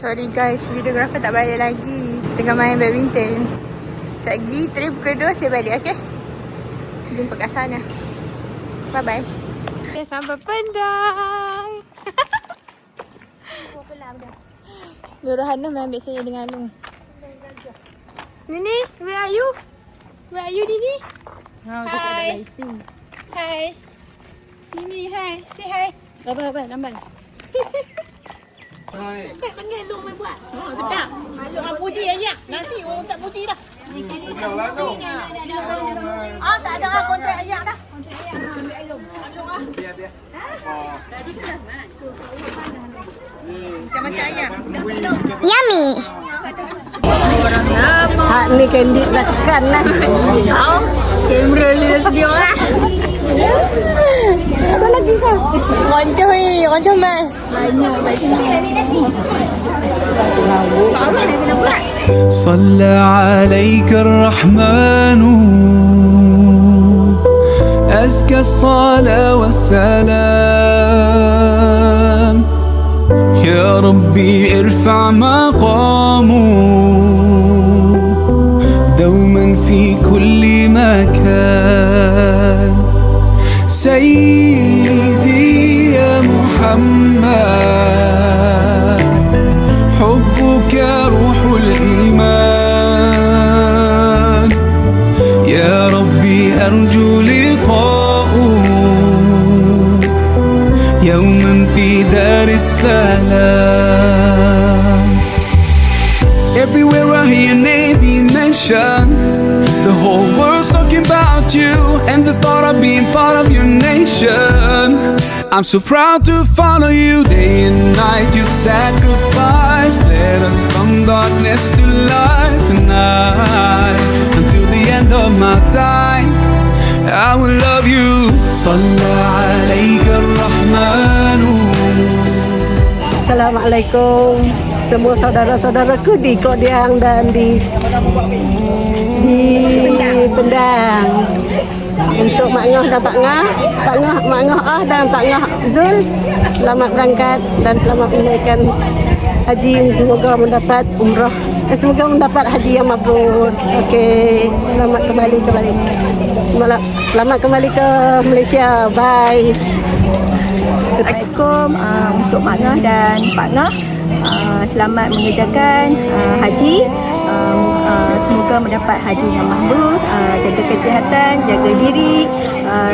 Sorry guys, videographer tak balik lagi. Tengah main badminton. Lagi trip kedua saya balik, okey? Jumpa kat sana. Bye bye. Dah sampai Pendang. Nurhana main ambil saya dengan Long. Nini, where are you? Where are you, Nini? Hi. Hi. Nini, hi. Say hi. Abang, nampak. Hai. Panggil Long main buat. Sedap. Long puji aja. Nanti orang tak puji dah. Tak ada kontrak ayak dah. Kontrak ayak ambil Long. Long Biar. Tadi tu dah mat. Macam-macam ayak. Yummy. Ni candid lah kan lah. Kamera dia sedia lah. Apa lagi kau? Rancuh mai. صلى عليك الرحمن أزكى الصلاة والسلام يا ربي ارفع مقامه دوما في كل مكان سيدي يا محمد حبك روح الإيمان يا ربي أرجو لقاءه يوما في دار السلام. Everywhere I hear your name being mentioned, the whole world's talking about you and the thought of being part of your nation. I'm so proud to follow you day and night. You sacrifice, led us from darkness to light tonight. Until the end of my time, I will love you. صلى عليك الرحمن. Assalamualaikum semua saudara-saudaraku di Kodiang dan di Pendang. Untuk Mak Ngoh dan Pak Ngah, Mak Ngoh dan Pak Ngah Zul, selamat berangkat dan selamat menunaikan haji. Semoga mendapat umrah. Semoga mendapat haji yang mabrur. Okey, selamat kembali. Selamat kembali ke Malaysia. Bye. Assalamualaikum untuk Mak Ngah dan Pak Ngah. Selamat mengerjakan haji. Semoga mendapat haji yang mabrur. Jaga kesihatan, jaga diri.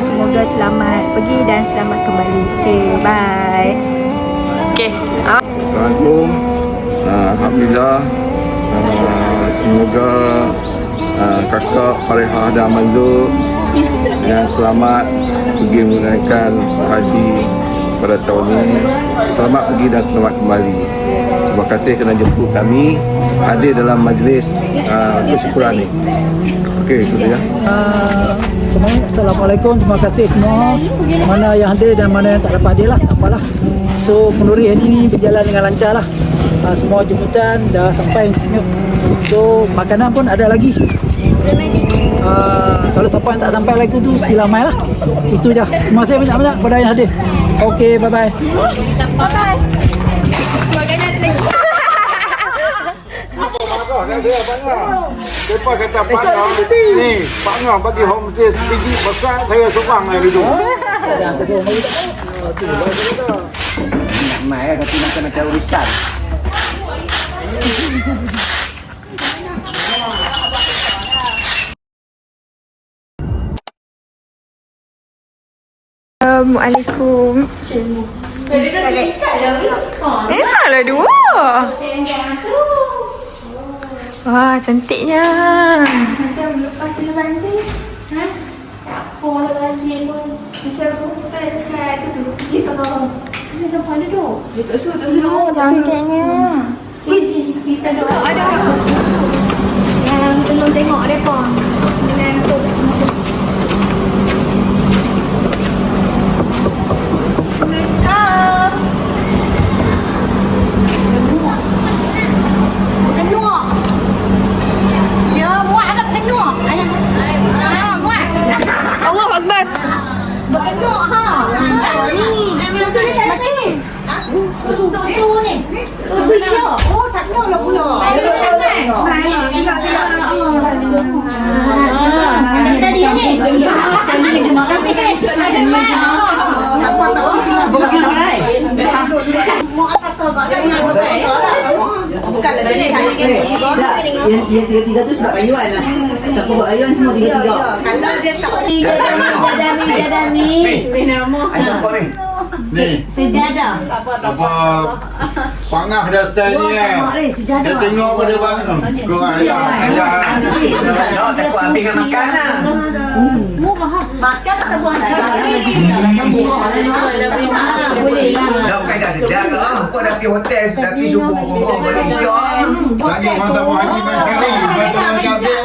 Semoga selamat pergi dan selamat kembali. Okey, bye. Okey. Assalamualaikum. Alhamdulillah. Semoga kakak Farehah dan Manzur dengan selamat pergi menunaikan haji pada tahun ini. Selamat pergi dan selamat kembali. Terima kasih kerana jemput kami hadir dalam majlis kesyukuran ini. Okey, itu saja. Assalamualaikum, terima kasih semua. Mana yang hadir dan mana yang tak dapat hadir lah, tak apalah. So, kenduri hari ini berjalan dengan lancar lah. Semua jemputan dah sampai. So, makanan pun ada lagi. Kalau siapa yang tak sampai lagi tu sila mai lah. Itu je. Terima kasih banyak-banyak kepada yang hadir. Okey, bye-bye. Bye. Makanan ada lagi. Siapa kata Pak Ngah? Ni, Pak Ngah bagi homestay sebiji besar, saya seorang yang duduk. Mai kata macam urusan. Assalamualaikum. Enaklah dua. Wah, cantiknya. Macam lepas lepas je. Tak apa lagi pun. Macam bukan dekat tu kerja kalau. Ni depan dia tu. Dia tak suruh. Cantiknya. Kita doa ada. Yang belum tengok depa. Dengan tu. Allahu Akbar. Berkenok ha. Ni. Macam ni. Tu ni. Sebiji. Bukanlah jadi hanya Yang tiga-tiga tu sebab rayuan lah. Siapa buat rayuan semua tiga-tiga. kalau dia tak Aisyah kau ni. Ni. sejadah. Apa pangah dah style ni kan. Dia tengok pada bang tu. Korang ayah. Takut habis dengan makan lah. Makan atau buang Boleh lah. Dah bukan dah sejak ke? Kau dah pergi hotel, dah pergi subuh pun boleh isyak. Lagi orang tak buat haji main kali. Macam kabel.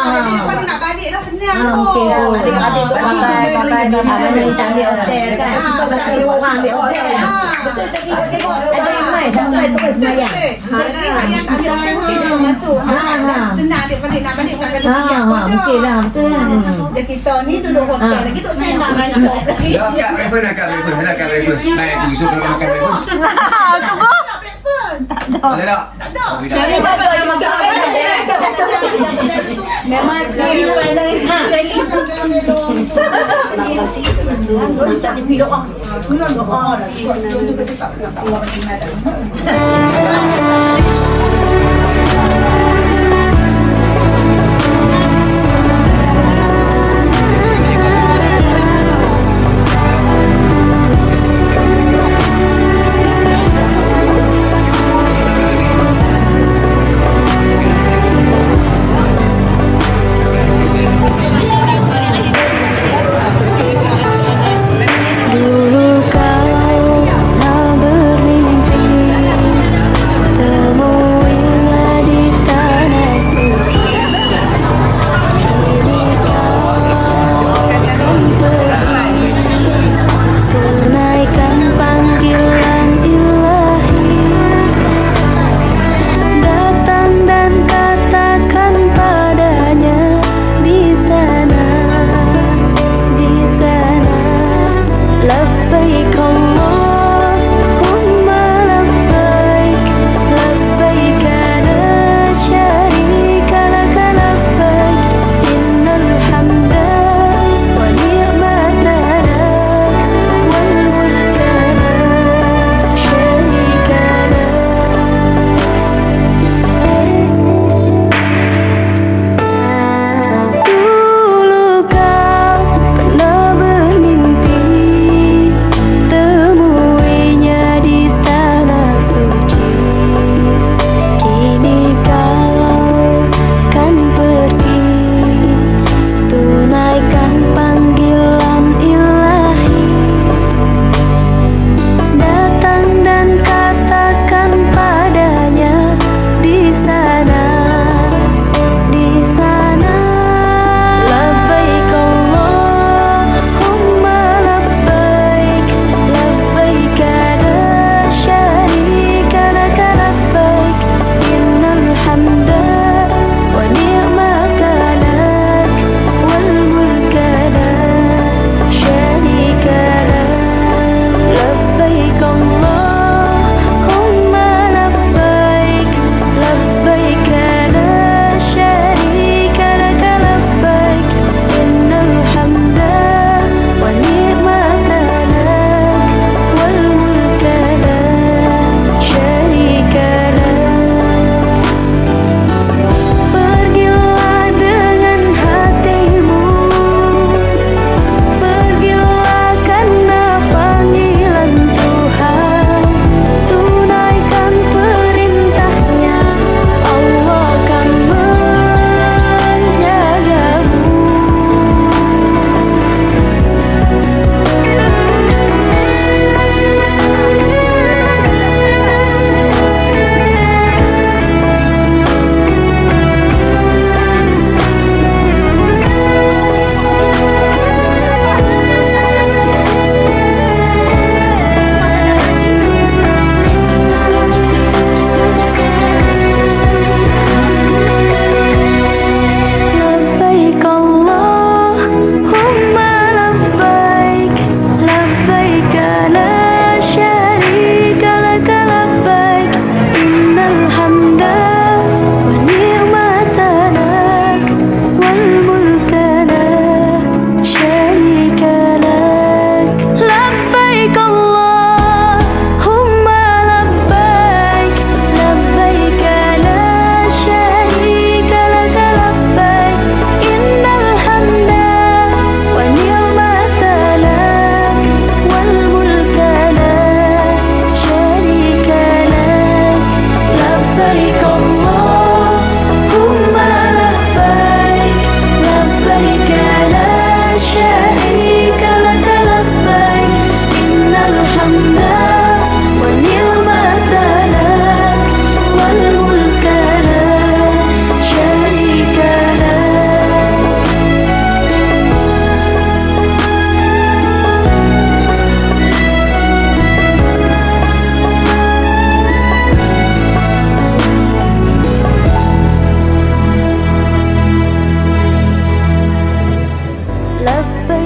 Jadi lepas ni nak balik dah senang Okey. pun. Adik pakai ni tak ambil hotel kan. Kita dah kaya orang ambil hotel. Betul tak kita tengok ada mai sampai terus sembahyang. Jadi yang tak ambil hotel mungkin dia masuk. Senang dia balik nak balik bukan Okey lah betul kan. Jadi kita ni duduk hotel lagi duduk sembang macam. Dah kat breakfast dah kat breakfast. Dah kat breakfast. Naik tu esok nak makan breakfast. Breakfast. Ada tak? Cari apa yang makan. Memang dari pandang Jadi pilih ah. Enggak doa dah. Juga dia tak nak keluar Dulu kau pernah bermimpi Lepas